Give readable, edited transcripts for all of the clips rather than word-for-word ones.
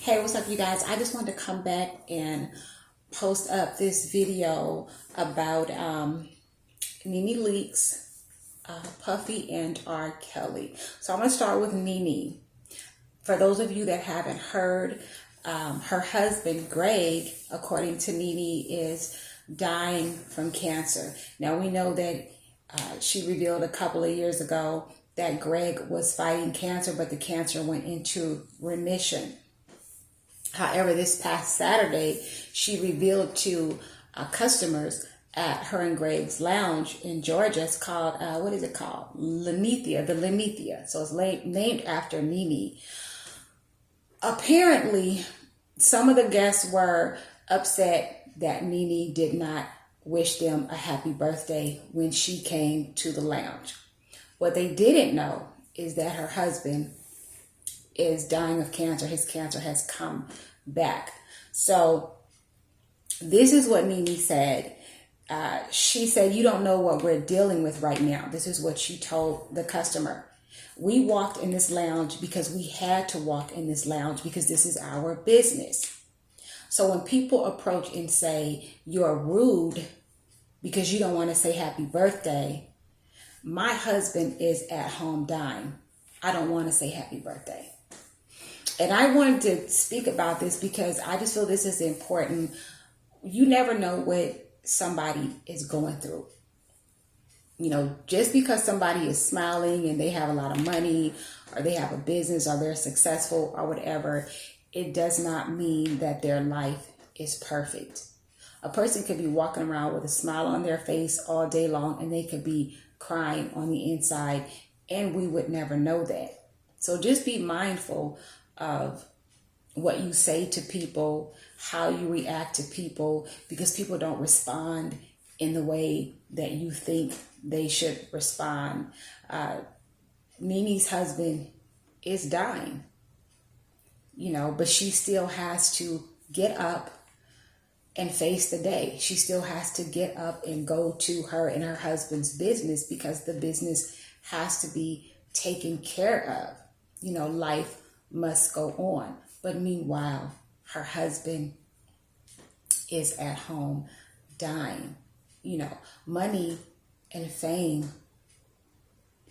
Hey, what's up, you guys? I just wanted to come back and post up this video about Nene Leakes, Puffy, and R.Kelly. So I'm going to start with Nene. For those of you that haven't heard, her husband, Greg, according to Nene, is dying from cancer. Now, we know that she revealed a couple of years ago that Greg was fighting cancer, but the cancer went into remission. However, this past Saturday, she revealed to customers at her and Greg's lounge in Georgia. It's called, what is it called? Lemethea, the Lemethea. So it's named after Nene. Apparently, some of the guests were upset that Nene did not wish them a happy birthday when she came to the lounge. What they didn't know is that her husband is dying of cancer. His cancer has come back. So this is what Nene said. She said, "You don't know what we're dealing with right now." This is what she told the customer. "We walked in this lounge because we had to walk in this lounge because this is our business. So when people approach and say you're rude because you don't want to say happy birthday, my husband is at home dying. I don't want to say happy birthday." And I wanted to speak about this because I just feel this is important. You never know what somebody is going through. You know, just because somebody is smiling and they have a lot of money or they have a business or they're successful or whatever, it does not mean that their life is perfect. A person could be walking around with a smile on their face all day long and they could be crying on the inside, and we would never know that. So just be mindful of what you say to people, how you react to people, because people don't respond in the way that you think they should respond. Nene's husband is dying, but she still has to get up and face the day. She still has to get up and go to her and her husband's business because the business has to be taken care of. Life must go on. But meanwhile, her husband is at home dying. Money and fame,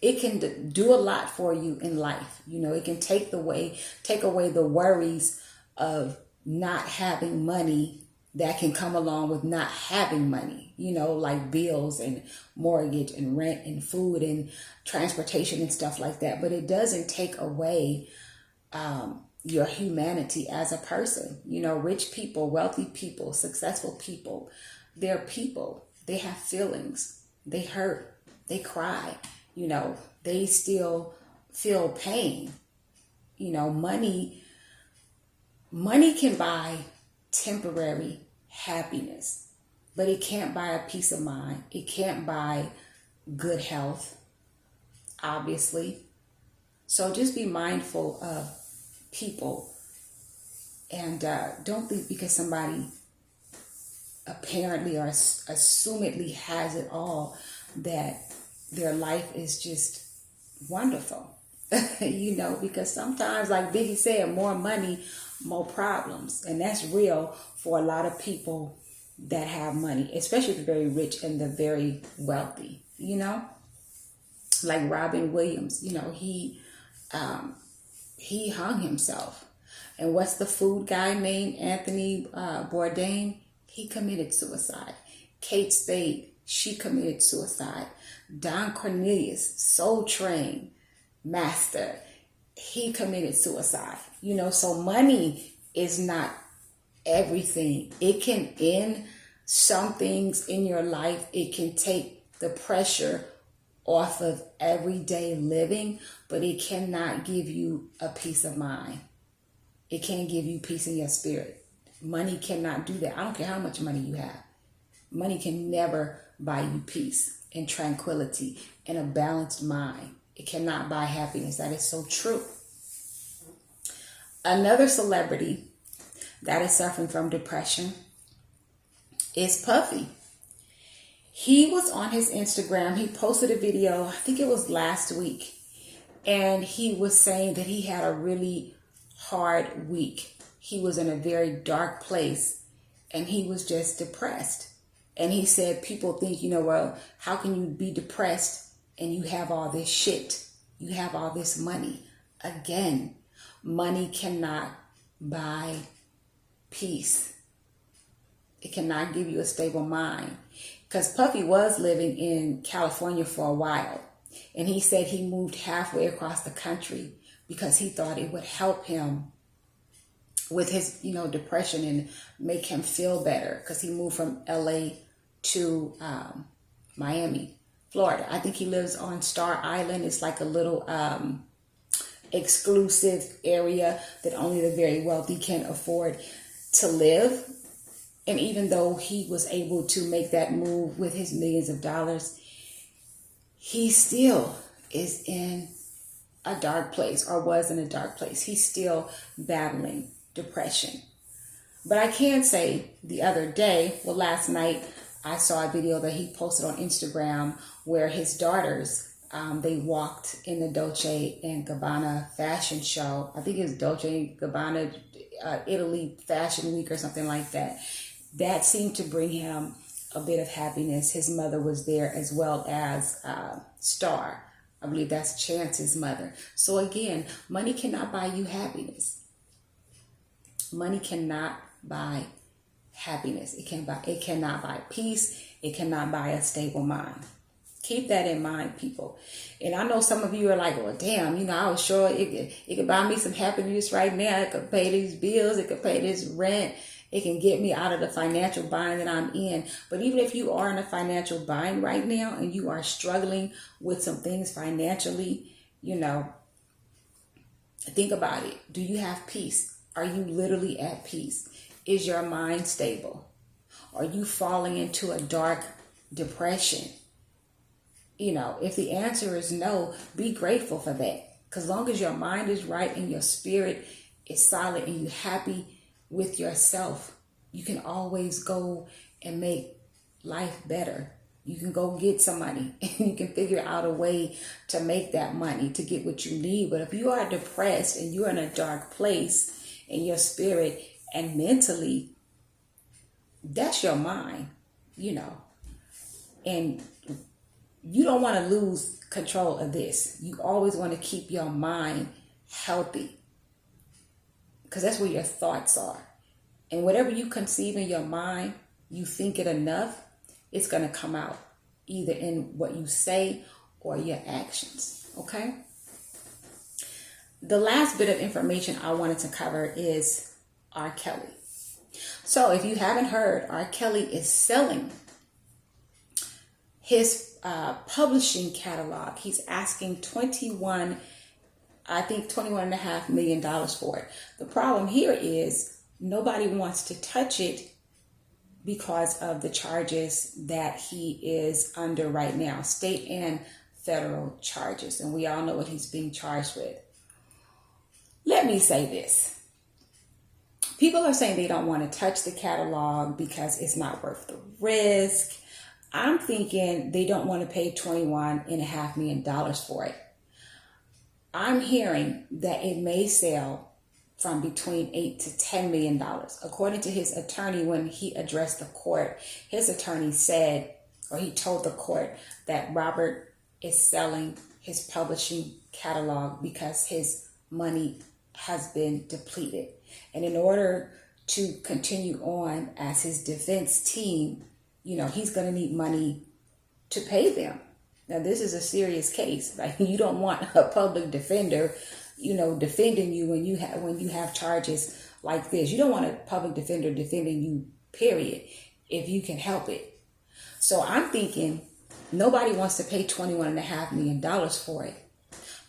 it can do a lot for you in life. It can take away the worries of not having money that can come along with not having money, like bills and mortgage and rent and food and transportation and stuff like that. But it doesn't take away your humanity as a person. Rich people, wealthy people, successful people, they're people. They have feelings. They hurt. They cry. They still feel pain. Money can buy temporary happiness, but it can't buy a peace of mind. It can't buy good health, obviously. So just be mindful of people, and don't think because somebody apparently or assumedly has it all that their life is just wonderful. Because sometimes, like Biggie said, more money, more problems. And that's real for a lot of people that have money, especially the very rich and the very wealthy, like Robin Williams, he hung himself. And what's the food guy named? Anthony Bourdain? He committed suicide. Kate Spade, she committed suicide. Don Cornelius, Soul Train master, he committed suicide. So money is not everything. It can end some things in your life. It can take the pressure off of everyday living, but it cannot give you a peace of mind. It can't give you peace in your spirit. Money cannot do that. I don't care how much money you have. Money can never buy you peace and tranquility and a balanced mind. It cannot buy happiness. That is so true. Another celebrity that is suffering from depression is Puffy. He was on his Instagram. He posted a video, I think it was last week, and he was saying that he had a really hard week. he was in a very dark place and he was just depressed. And he said, people think, well, how can you be depressed and you have all this shit? You have all this money. Again, money cannot buy peace. It cannot give you a stable mind. Because Puffy was living in California for a while. And he said he moved halfway across the country because he thought it would help him with his, depression and make him feel better. Because he moved from LA to Miami, Florida. I think he lives on Star Island. It's like a little exclusive area that only the very wealthy can afford to live. And even though he was able to make that move with his millions of dollars, he still is in a dark place, or was in a dark place. He's still battling depression. But I can say the other day, last night, I saw a video that he posted on Instagram where his daughters, they walked in the Dolce & Gabbana fashion show. I think it was Dolce & Gabbana Italy Fashion Week or something like that. That seemed to bring him a bit of happiness. His mother was there, as well as Star. I believe that's Chance's mother. So again, money cannot buy you happiness. Money cannot buy happiness. It cannot buy peace. It cannot buy a stable mind. Keep that in mind, people. And I know some of you are like, well, damn, I was sure it could buy me some happiness right now. It could pay these bills. It could pay this rent. It can get me out of the financial bind that I'm in. But even if you are in a financial bind right now and you are struggling with some things financially, think about it. Do you have peace? Are you literally at peace? Is your mind stable? Are you falling into a dark depression? If the answer is no, be grateful for that. Because as long as your mind is right and your spirit is solid and you're happy with yourself, you can always go and make life better. You can go get some money and you can figure out a way to make that money to get what you need. But if you are depressed and you're in a dark place in your spirit and mentally, that's your mind, and you don't want to lose control of this. You always want to keep your mind healthy, because that's where your thoughts are. And whatever you conceive in your mind, you think it enough, it's going to come out either in what you say or your actions. Okay? The last bit of information I wanted to cover is R.Kelly. So if you haven't heard, R.Kelly is selling his publishing catalog. He's asking $21.5 million for it. The problem here is nobody wants to touch it because of the charges that he is under right now, state and federal charges. And we all know what he's being charged with. Let me say this. People are saying they don't want to touch the catalog because it's not worth the risk. I'm thinking they don't want to pay $21.5 million for it. I'm hearing that it may sell from between $8 to $10 million. According to his attorney, when he addressed the court, his attorney said, or he told the court, that Robert is selling his publishing catalog because his money has been depleted. And in order to continue on as his defense team, he's going to need money to pay them. Now, this is a serious case. Like, you don't want a public defender, defending you when you have charges like this. You don't want a public defender defending you, period, if you can help it. So I'm thinking nobody wants to pay $21.5 million for it.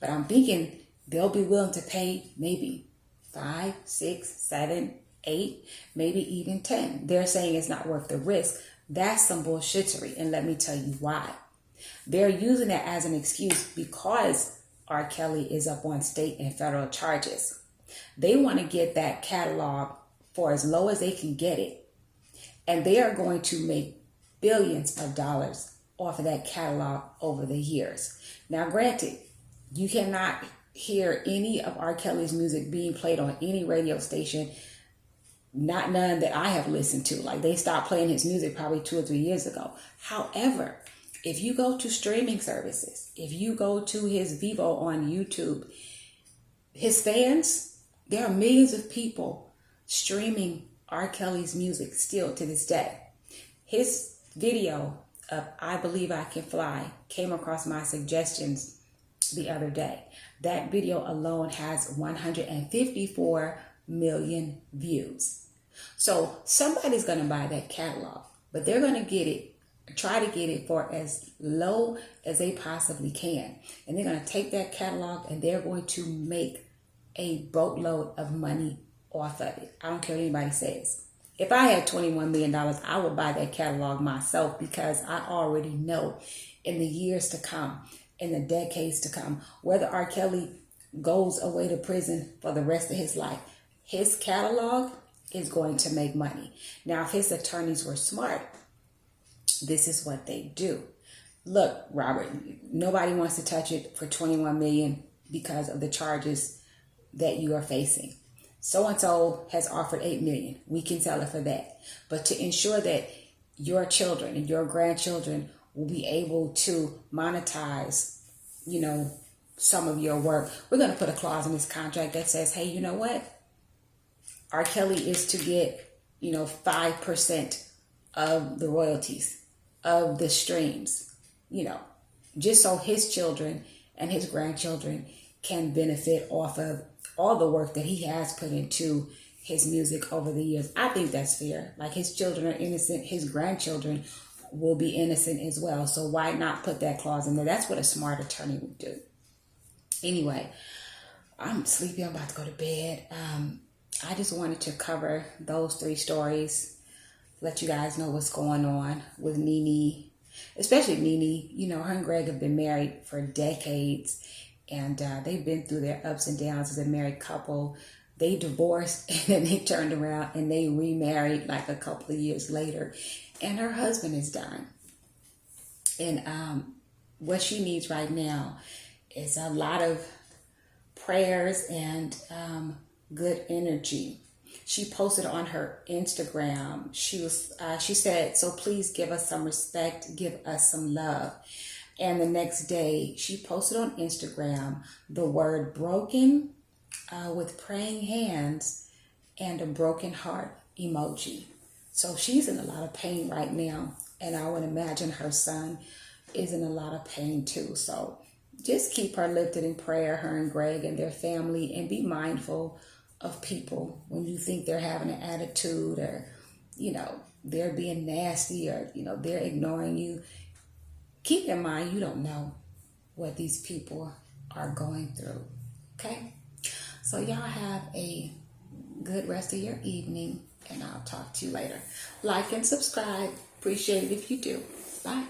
But I'm thinking they'll be willing to pay maybe 5, 6, 7, 8, maybe even 10. They're saying it's not worth the risk. That's some bullshittery. And let me tell you why. They're using that as an excuse because R. Kelly is up on state and federal charges. They want to get that catalog for as low as they can get it. And they are going to make billions of dollars off of that catalog over the years. Now, granted, you cannot hear any of R. Kelly's music being played on any radio station Not none that I have listened to. Like, they stopped playing his music probably 2 or 3 years ago. However, if you go to streaming services, if you go to his Vivo on YouTube, his fans, there are millions of people streaming R. Kelly's music still to this day. His video of I Believe I Can Fly came across my suggestions the other day. That video alone has 154 million views. So somebody's going to buy that catalog, but they're going to try to get it for as low as they possibly can. And they're going to take that catalog and they're going to make a boatload of money off of it. I don't care what anybody says. If I had $21 million, I would buy that catalog myself, because I already know in the years to come, in the decades to come, whether R. Kelly goes away to prison for the rest of his life, his catalog is going to make money. Now, if his attorneys were smart, this is what they do. Look, Robert, nobody wants to touch it for $21 million because of the charges that you are facing. So-and-so has offered $8 million. We can sell it for that. But to ensure that your children and your grandchildren will be able to monetize, some of your work, we're going to put a clause in this contract that says, hey, you know what? R. Kelly is to get, 5% of the royalties, of the streams, just so his children and his grandchildren can benefit off of all the work that he has put into his music over the years. I think that's fair. Like, his children are innocent, his grandchildren will be innocent as well. So why not put that clause in there? That's what a smart attorney would do. Anyway, I'm sleepy. I'm about to go to bed. I just wanted to cover those 3 stories, let you guys know what's going on with Nene, especially Nene. Her and Greg have been married for decades, and they've been through their ups and downs as a married couple. They divorced, and then they turned around and they remarried like a couple of years later, and her husband is dying. And what she needs right now is a lot of prayers and good energy. She posted on her Instagram. She said, "So please give us some respect, give us some love." And the next day, she posted on Instagram the word broken with praying hands and a broken heart emoji. So she's in a lot of pain right now. And I would imagine her son is in a lot of pain too. So just keep her lifted in prayer, her and Greg and their family, and be mindful of people when you think they're having an attitude, or, they're being nasty, or, they're ignoring you. Keep in mind, you don't know what these people are going through. Okay? So y'all have a good rest of your evening, and I'll talk to you later. Like and subscribe. Appreciate it if you do. Bye.